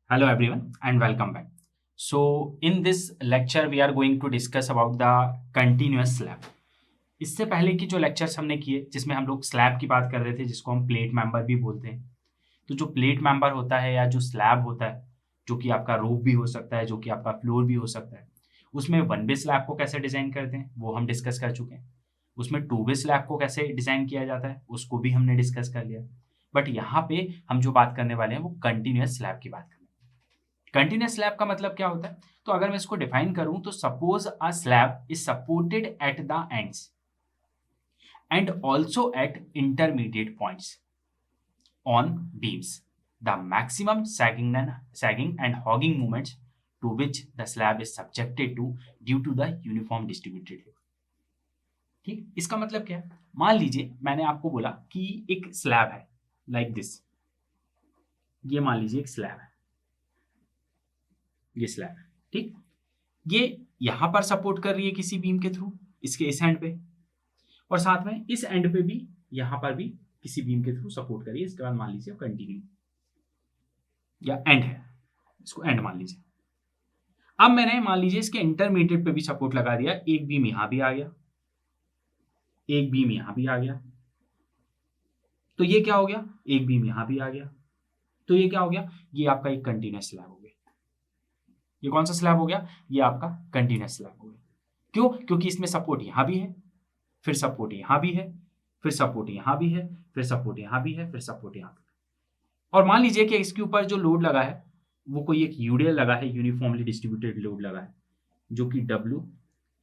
Hello everyone and welcome back. So in this lecture we are going to discuss about the continuous slab. इससे पहले की जो lectures हमने किए जिसमें हम लोग स्लैब की बात कर रहे थे जिसको हम प्लेट मेंबर भी बोलते हैं। तो जो प्लेट मेंबर होता है या जो स्लैब होता है जो कि आपका रूफ भी हो सकता है जो कि आपका फ्लोर भी हो सकता है, उसमें वन बे स्लैब को कैसे डिज़ाइन करते हैं वो हम डिस्कस कर चुके हैं। उसमें टू बे स्लैब को कैसे डिज़ाइन किया जाता है उसको भी हमने डिस्कस कर लिया। बट यहाँ पे हम जो बात करने वाले हैं वो कंटिन्यूस स्लैब की बात करें। कंटिन्यूस स्लैब का मतलब क्या होता है? तो अगर मैं इसको डिफाइन करूं तो suppose a slab is supported at the ends and also eight intermediate points on beams the maximum sagging and hogging moments to which the slab is subjected to due to the uniform distributed load। ठीक, इसका मतलब क्या है? मान लीजिए मैंने आपको बोला कि एक स्लैब है लाइक दिस, ये मान लीजिए एक स्लैब है, ये स्लैब है। ठीक, ये यहां पर सपोर्ट कर रही है किसी बीम के थ्रू, इसके इस एंड पे, और साथ में इस एंड पे भी यहां पर भी किसी बीम के थ्रू सपोर्ट कर रही है। इसके बाद मान लीजिए कंटिन्यू या एंड है, इसको एंड मान लीजिए। अब मैंने मान लीजिए इसके इंटरमीडिएट पे भी सपोर्ट लगा दिया, एक बीम यहां भी आ गया, एक बीम यहां भी आ गया, तो ये क्या हो गया? एक बीम यहां भी आ गया, तो ये क्या हो गया? ये आपका एक कंटिन्यूस स्लैब हो गया। ये कौन सा स्लैब हो गया? ये आपका कंटिन्यूस स्लैब हो गया। क्यों? क्योंकि इसमें सपोर्ट यहां भी है, फिर सपोर्ट यहां भी है, फिर सपोर्ट यहां भी है, फिर सपोर्ट यहां भी है, फिर सपोर्ट यहां भी है। और मान लीजिए कि इसके ऊपर जो लोड लगा है वो कोई एक यूडीएल लगा है, यूनिफॉर्मली डिस्ट्रीब्यूटेड लोड लगा है, जो कि W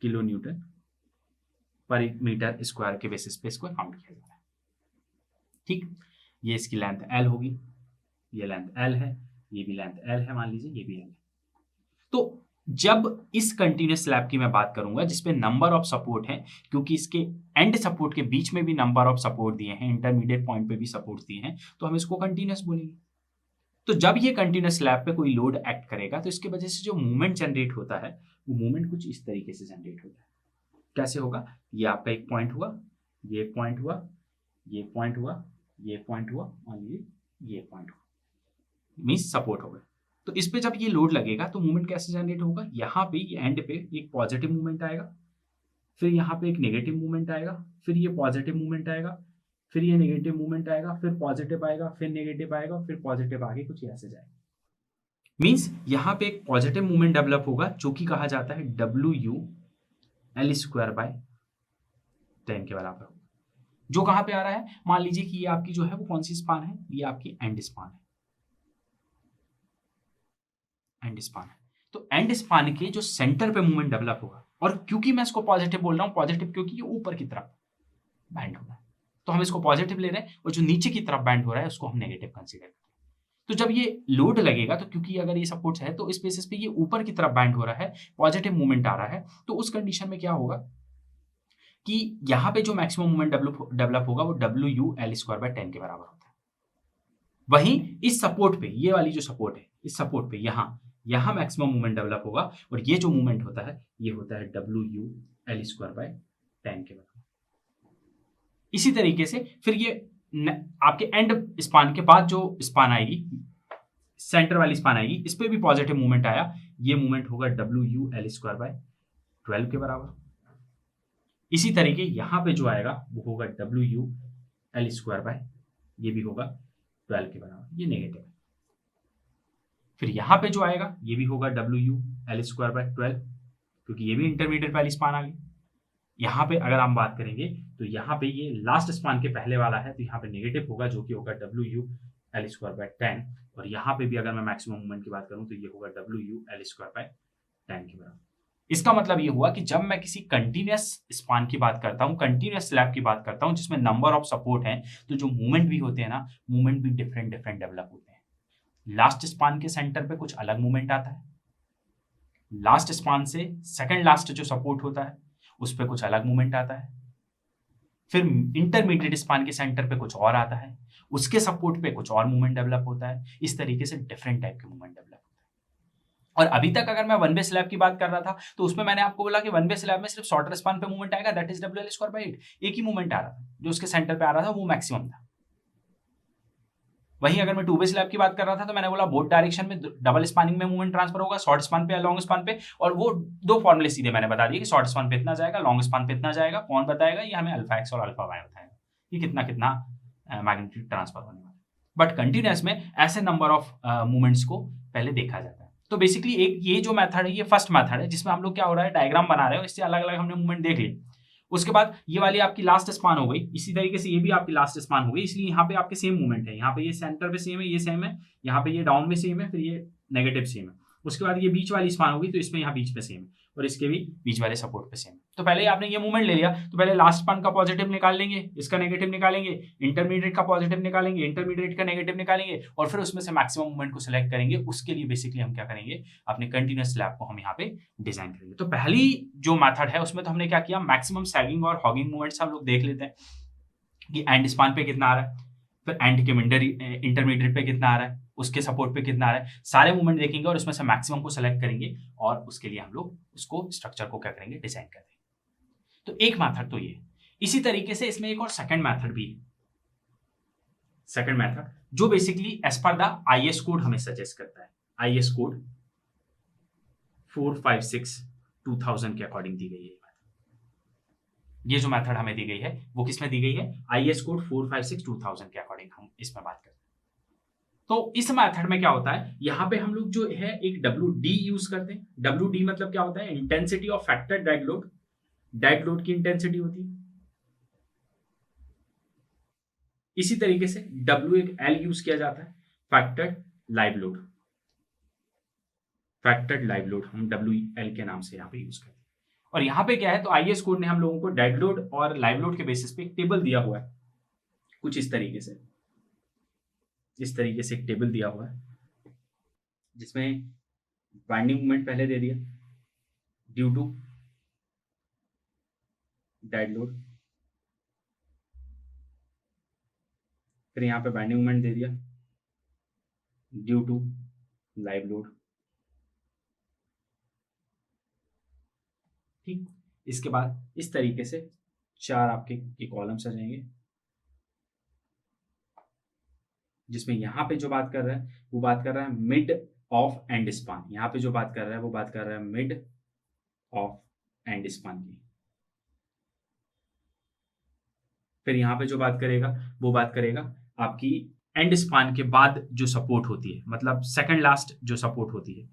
किलो न्यूटन पर मीटर स्क्वायर के बेसिस पे इसको काउंट किया जाता है। ठीक, ये इसकी लेंथ L होगी, ये लेंथ L है, ये भी लेंथ L है, मान लीजिए ये भी L है। तो जब इस कंटिन्यूस स्लैब की मैं बात करूंगा जिसपे नंबर ऑफ सपोर्ट है, क्योंकि इसके एंड सपोर्ट के बीच में भी नंबर ऑफ सपोर्ट दिए हैं, इंटरमीडिएट पॉइंट पे भी सपोर्ट दिए हैं, तो हम इसको कंटिन्यूस बोलेंगे। तो जब ये कंटिन्यूस स्लैब पे कोई लोड एक्ट करेगा तो इसकी वजह से जो मूवमेंट जनरेट होता है वो मूवमेंट कुछ इस तरीके से जनरेट होता है। कैसे होगा? ये आपका एक पॉइंट हुआ, ये पॉइंट हुआ, ये पॉइंट हुआ, ये पॉइंट हुआ, मान लीजिए ये पॉइंट हुआ, मीन्स सपोर्ट हो गया। तो इस पे जब ये लोड लगेगा तो मूवमेंट कैसे जनरेट होगा? यहाँ पे ये एंड पे एक पॉजिटिव मूवमेंट आएगा, फिर यहाँ पे एक नेगेटिव मूवमेंट आएगा, फिर ये पॉजिटिव मूवमेंट आएगा, फिर ये नेगेटिव मूवमेंट आएगा, फिर पॉजिटिव आएगा, फिर नेगेटिव आएगा, फिर पॉजिटिव आगे कुछ ऐसे जाएगा। मीन्स यहाँ पे एक पॉजिटिव मूवमेंट डेवलप होगा जो कि कहा जाता है WU_L² के बराबर होगा। जो कहाँ पे आ रहा है? मान लीजिए कि ये आपकी जो है वो कौन सी स्पान है? ये आपकी एंड स्पान है, एंड स्पान है। तो एंड स्पान के जो सेंटर पे मूवमेंट डेवलप होगा, और क्योंकि मैं इसको पॉजिटिव बोल रहा हूँ, पॉजिटिव क्योंकि ये ऊपर की तरफ बैंड हो रहा है, तो हम इसको पॉजिटिव ले रहे हैं, और जो नीचे की तरफ बैंड हो रहा है उसको हम नेगेटिव कंसीडर करते हैं। तो जब ये लोड लगेगा तो क्योंकि अगर ये सपोर्ट है तो इस बेसिस पे ये ऊपर की तरफ बैंड हो रहा है, पॉजिटिव मूवमेंट आ रहा है, तो उस कंडीशन में क्या होगा कि यहाँ पे जो मैक्सिमम मूवमेंट डेवलप होगा वो WU_L² के बराबर होता है। वहीं इस सपोर्ट पे, ये वाली जो सपोर्ट है, इस सपोर्ट पे यहाँ मैक्सिमम मूवमेंट डेवलप होगा, और ये जो मूवमेंट होता है ये होता है WU_L² के बराबर। इसी तरीके से फिर ये आपके एंड स्पान के बाद जो स्पान आएगी, सेंटर वाली स्पान आएगी, इस पे भी पॉजिटिव मूवमेंट आया, ये मूवमेंट होगा WU_L² के बराबर। इसी तरीके यहाँ पे जो आएगा वो होगा WU_L², ये भी होगा 12 के बराबर, ये नेगेटिव है। फिर यहाँ पे जो आएगा ये भी होगा WU_L²/12, क्योंकि ये भी इंटरमीडिएट वाली स्पान आ गई। यहाँ पे अगर हम बात करेंगे तो यहाँ पे ये लास्ट स्पान के पहले वाला है, तो यहाँ पे नेगेटिव होगा जो कि होगा WU_L²/10, और यहाँ पे भी अगर मैं मैक्सिमम मूवमेंट की बात करूँ तो ये होगा WU_L²/10 के बराबर। इसका मतलब ये हुआ कि जब मैं किसी कंटिन्यूस स्पान की बात करता हूँ, कंटिन्यूस स्लैब की बात करता हूँ जिसमें नंबर ऑफ सपोर्ट हैं, तो जो मूवमेंट भी होते हैं ना, मूवमेंट भी डिफरेंट डिफरेंट डेवलप होते हैं। लास्ट स्पान के सेंटर पे कुछ अलग मूवमेंट आता है, लास्ट स्पान से सेकंड लास्ट जो सपोर्ट होता है उस पर कुछ अलग मूवमेंट आता है, फिर इंटरमीडिएट स्पान के सेंटर पे कुछ और आता है, उसके सपोर्ट पे कुछ और मूवमेंट डेवलप होता है। इस तरीके से डिफरेंट टाइप के मूवमेंट डेवलप होता है। और अभी तक अगर मैं वन वे स्लैब की बात कर रहा था तो उसमें मैंने आपको बोला कि वन वे स्लैब में सिर्फ शॉर्टर स्पान पे मूवमेंट आएगा, दैट इज WL²/8। एक ही मूवमेंट आ रहा था जो उसके सेंटर पे आ रहा था, वो मैक्सिमम था। वहीं अगर मैं टू वे स्लैब की बात कर रहा था तो मैंने बोला बोथ डायरेक्शन में डबल स्पानिंग में मूवमेंट ट्रांसफर होगा, शॉर्ट स्पान पे या लॉन्ग स्पान पे, और वो दो फॉर्मूले सीधे मैंने बता दिए कि शॉर्ट स्पान पे इतना जाएगा, लॉन्ग स्पान पे इतना जाएगा। कौन बताएगा? ये हमें अल्फा एक्स और अल्फा वाई बताएगा कि कितना कितना मैग्नीट्यूड ट्रांसफर होने वाला है। बट कंटिन्यूअस में ऐसे नंबर ऑफ मूवमेंट्स को पहले देखा जाता है। तो बेसिकली एक ये जो मेथड है ये फर्स्ट मेथड है जिसमें हम लोग क्या हो रहा है, डायग्राम बना रहे हो, इससे अलग अलग हमने मूवमेंट देख लिए। उसके बाद ये वाली आपकी लास्ट स्पान हो गई, इसी तरीके से ये भी आपकी लास्ट स्पान हो गई, इसलिए यहाँ पे आपके सेम मूवमेंट है। यहाँ पे ये सेंटर पे सेम है, ये सेम है, यहाँ पे ये डाउन में सेम है, फिर ये नेगेटिव सेम है। उसके बाद ये बीच वाली स्पान होगी तो इसमें यहाँ बीच पे सेम है और इसके भी बीच वाले सपोर्ट पे सेम है। तो पहले आपने ये मूवमेंट ले लिया तो पहले लास्ट स्पान का पॉजिटिव निकाल लेंगे, इसका नेगेटिव निकालेंगे, इंटरमीडिएट का पॉजिटिव निकालेंगे, इंटरमीडिएट का नेगेटिव निकालेंगे और फिर उसमें से मैक्सिमम मूवमेंट को सिलेक्ट करेंगे। उसके लिए बेसिकली हम क्या करेंगे, अपने कंटिन्यूअस स्लैब को हम यहाँ पे डिजाइन करेंगे। तो पहली जो मेथड है उसमें तो हमने क्या किया, मैक्सिमम सैगिंग और हॉगिंग मूवमेंट्स हम लोग देख लेते हैं कि एंड स्पान पे कितना आ रहा है, फिर एंड के इंटरमीडिएट पे कितना आ रहा है, उसके सपोर्ट पे कितना आ रहा है, सारे मूवमेंट देखेंगे और उसमें से मैक्सिमम को सेलेक्ट करेंगे और उसके लिए हम लोग उसको स्ट्रक्चर को क्या करेंगे, डिजाइन कर देंगे। तो एक मेथड तो ये। इसी तरीके से इसमें एक और सेकंड मेथड भी है, सेकंड मेथड जो basically as per the IS code हमें सजेस्ट करता है। आईएस कोड 456/2000 के अकॉर्डिंग दी गई है। ये जो मेथड हमें दी गई है वो किसमें दी गई है, आईएस कोड 456/2000 के अकॉर्डिंग हम इसमें बात करते हैं। तो इस मेथड में क्या होता है, यहां पे हम लोग जो है एक WD यूज करते हैं। WD मतलब क्या होता है, intensity of factor dead load. Dead load की इंटेंसिटी होती है। इसी तरीके से WL यूज किया जाता है, factored live load. Factored live load हम WL के नाम से यहाँ पे यूज करते हैं। और यहाँ पे क्या है, तो आईएस कोड ने हम लोगों को डेड लोड और लाइव लोड के बेसिस पे एक टेबल दिया हुआ है, कुछ इस तरीके से एक टेबल दिया हुआ है जिसमें बाइंडिंग मोमेंट पहले दे दिया ड्यू टू डेड लोड, फिर यहाँ पे बाइंडिंग मोमेंट दे दिया ड्यू टू लाइव लोड। ठीक, इसके बाद इस तरीके से चार आपके कॉलम्स आ जाएंगे जिसमें यहाँ पे जो बात कर रहा है वो बात कर रहा है मिड ऑफ एंड स्पान। यहाँ पे जो बात कर रहा है वो बात कर रहा है मिड ऑफ एंड स्पान की। फिर यहाँ पे जो बात करेगा वो बात करेगा आपकी एंड स्पान के बाद जो सपोर्ट होती है, मतलब सेकंड लास्ट जो सपोर्ट होती है,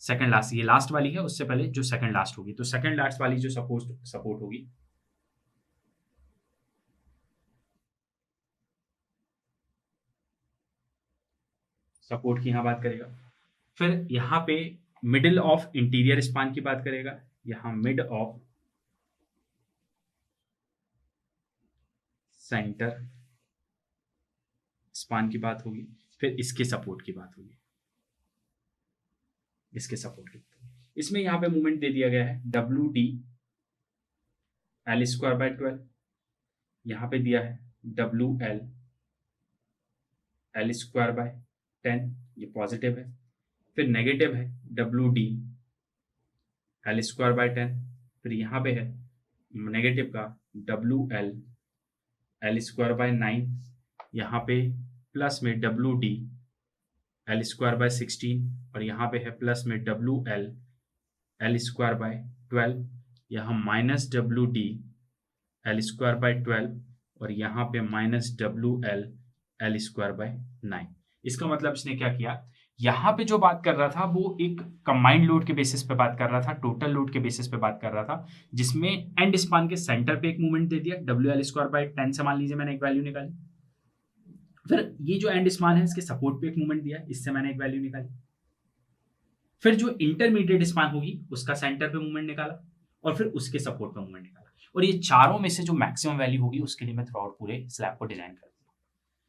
सेकंड लास्ट, ये लास्ट वाली है, उससे पहले जो सेकंड लास्ट होगी, तो सेकंड लास्ट वाली जो सपोर्ट होगी सपोर्ट की यहां बात करेगा। फिर यहां पे मिडिल ऑफ इंटीरियर स्पान की बात करेगा, यहां मिड ऑफ सेंटर स्पान की बात होगी, फिर इसके सपोर्ट की बात होगी, इसके सपोर्ट की। इसमें यहां पे मूवमेंट दे दिया गया है WD L²/12, यहां पे दिया है WL L²/10, ये पॉजिटिव है। फिर नेगेटिव है WD L²/10, फिर यहाँ पे है नेगेटिव का WL L²/9, यहाँ पे प्लस में WD L²/16 और यहाँ पे है प्लस में WL L²/12, यहाँ माइनस WD L²/12 और यहाँ पे माइनस WL L²/9। इसका मतलब इसने क्या किया, यहाँ पे जो बात कर रहा था वो एक कंबाइंड लोड के बेसिस पे बात कर रहा था, टोटल लोड के बेसिस पे बात कर रहा था, जिसमें एंड स्पान के सेंटर पे एक मूवमेंट दे दिया WL²/10 से, मान लीजिए मैंने एक वैल्यू निकाली। फिर ये जो एंड स्पान है इसके सपोर्ट पे एक मूवमेंट दिया, इससे मैंने एक वैल्यू निकाली। फिर जो इंटरमीडिएट स्पान होगी उसका सेंटर पे मूवमेंट निकाला और फिर उसके सपोर्ट पे मूवमेंट निकाला, और ये चारों में से जो मैक्सिमम वैल्यू होगी उसके लिए मैं थ्रू आउट पूरे स्लैब को डिजाइन कर दूंगा।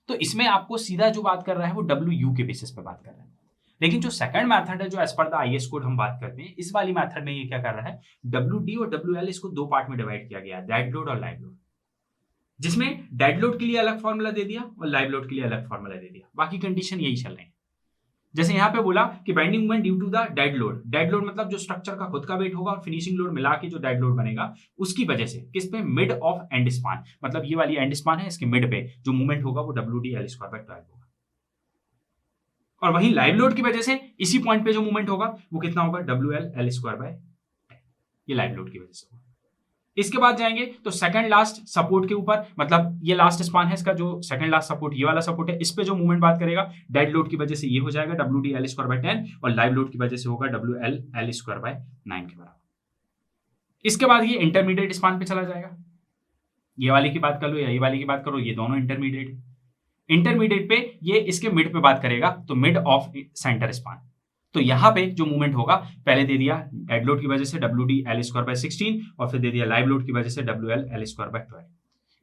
तो इसमें आपको सीधा जो बात कर रहा है वो WU के बेसिस पे बात कर रहा है। लेकिन जो सेकंड मेथड है जो as per the IS code हम बात करते हैं, इस वाली मेथड में ये क्या कर रहा है, WD और WL इसको दो पार्ट में डिवाइड किया गया है, डेड लोड और लाइव लोड, जिसमें डेड लोड के लिए अलग फॉर्मूला दे दिया और लाइव लोड के लिए अलग फॉर्मूला दे दिया। बाकी कंडीशन यही चल रही है। जैसे यहाँ पे बोला कि bending moment due to the dead load, dead load मतलब जो स्ट्रक्चर का खुद का वेट होगा और फिनिशिंग लोड मिला के जो डेड लोड बनेगा उसकी वजह से, किस पे, मिड ऑफ एंड स्पान, मतलब ये वाली एंड स्पान है, इसके मिड पे जो मूवमेंट होगा वो WD L²/12 होगा। और वही लाइव लोड की वजह से इसी पॉइंट पे जो मूवमेंट होगा वो कितना होगा, WL ये लाइव लोड की वजह से होगा। इसके बाद जाएंगे तो सेकंड लास्ट सपोर्ट के ऊपर, मतलब ये लास्ट स्पान है इसका, जो सेकंड लास्ट सपोर्ट ये वाला सपोर्ट है, इस पे जो मूवमेंट बात करेगा डेड लोड की वजह से ये हो जाएगा WD_L² 10 और लाइव लोड की वजह से होगा WL_L² 9 के बराबर। इसके बाद ये इंटरमीडिएट स्पान पे चला जाएगा। ये वाली की बात कर लो या ये वाली की बात करो, ये दोनों इंटरमीडिएट है। इंटरमीडिएट पे ये इसके मिड पे बात करेगा तो मिड ऑफ सेंटर स्पान। तो यहां पे जो मूवमेंट होगा, पहले दे दिया डेड लोड की वजह से WD_L² 16 और फिर दे दिया लाइव लोड की वजह से WL_L² 12।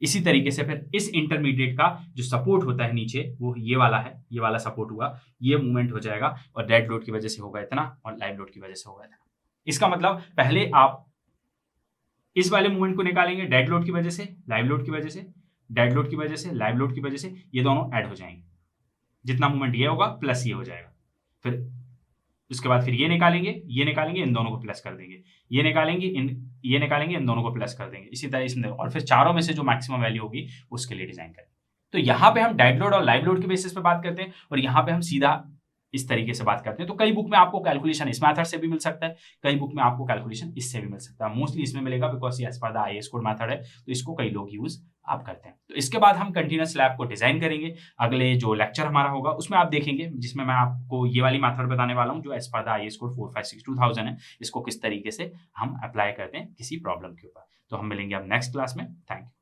इसी तरीके से फिर इस इंटरमीडिएट का जो सपोर्ट होता है नीचे वो ये वाला है, ये वाला सपोर्ट हुआ, ये मूवमेंट हो जाएगा और डेड लोड की वजह से होगा इतना और लाइव लोड की वजह से होगा इतना। इसका मतलब पहले आप इस वाले मूवमेंट को निकालेंगे डेड लोड की वजह से, लाइव लोड की वजह से, डेड लोड की वजह से, लाइव लोड की वजह से, ये दोनों ऐड हो जाएंगे। जितना मूवमेंट ये होगा प्लस ये हो जाएगा। फिर उसके बाद फिर ये निकालेंगे, इन दोनों को प्लस कर देंगे, ये निकालेंगे, इन दोनों को प्लस कर देंगे, इसी तरह इसमें, और फिर चारों में से जो मैक्सिमम वैल्यू होगी उसके लिए डिजाइन करेंगे। तो यहाँ पे हम डेड लोड और लाइव लोड के बेसिस पे बात करते हैं और यहाँ पे हम सीधा इस तरीके से बात करते हैं। तो कई बुक में आपको कैलकुलेशन इस मेथड से भी मिल सकता है, कई बुक में आपको कैलकुलेशन इससे भी मिल सकता है। मोस्टली इसमें मिलेगा बिकॉज ये as per the IAS code method है, तो इसको कई लोग यूज आप करते हैं। तो इसके बाद हम कंटिन्यूअस स्लैब को डिजाइन करेंगे। अगले जो लेक्चर हमारा होगा उसमें आप देखेंगे, जिसमें मैं आपको ये वाली मेथड बताने वाला हूँ जो as per the IAS code 456-2000 है, इसको किस तरीके से हम अप्लाई करते हैं किसी प्रॉब्लम के ऊपर। तो हम मिलेंगे अब नेक्स्ट क्लास में। Thank you.